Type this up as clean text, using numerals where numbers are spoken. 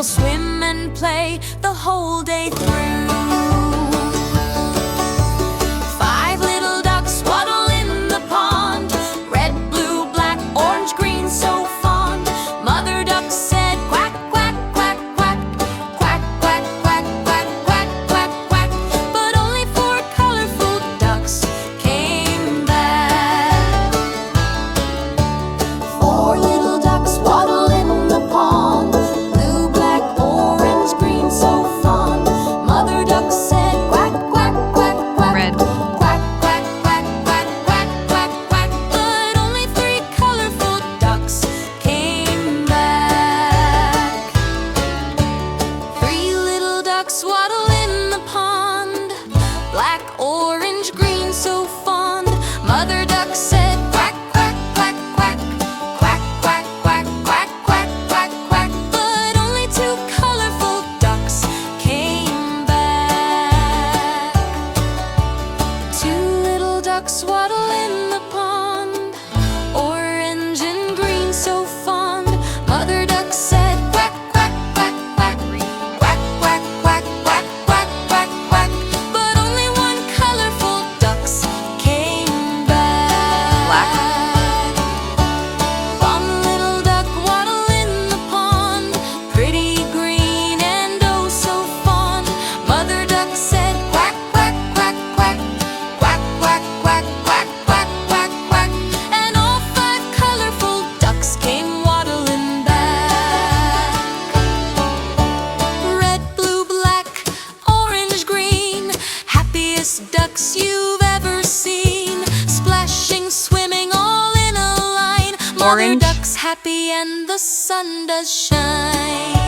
swim and play the whole day through. Five little ducks waddle in the pond, red, blue, black, orange, green, so fond. Mother duck said quack, quack, quack, quack, quack, quack, quack, quack, quack, quack, quack. But only four colorful ducks came back. Four little ducks waddle in the pond, blue, black, orange, green, so fond. Mother duck said quack, quack, quack, quack, Red. quack, quack, quack, quack, quack, quack, quack. But only three colorful ducks came back. Three little ducks waddle in the pond, black, orange, green, so fond. Mother duck said quack, quack, quack, quack, quack, quack, quack, quack, quack, quack, quack. But only two colorful ducks came back. Two little ducks waddle in the pond, orange and green, so fond. Mother duck said quack, quack, quack, quack, quack, quack, quack, quack, quack, quack, quack. But only one colorful ducks came back. Black. One little duck waddle in the pond, pretty green and oh so fond. Mother duck said quack, quack, quack, quack, quack, quack, quack, quack, quack, quack, quack. And all five colorful ducks came waddling back. Red, blue, black, orange, green, happiest ducks you've ever seen. Splashing, swimming, all in a line. Mother Orange. duck's happy and the sun does shine.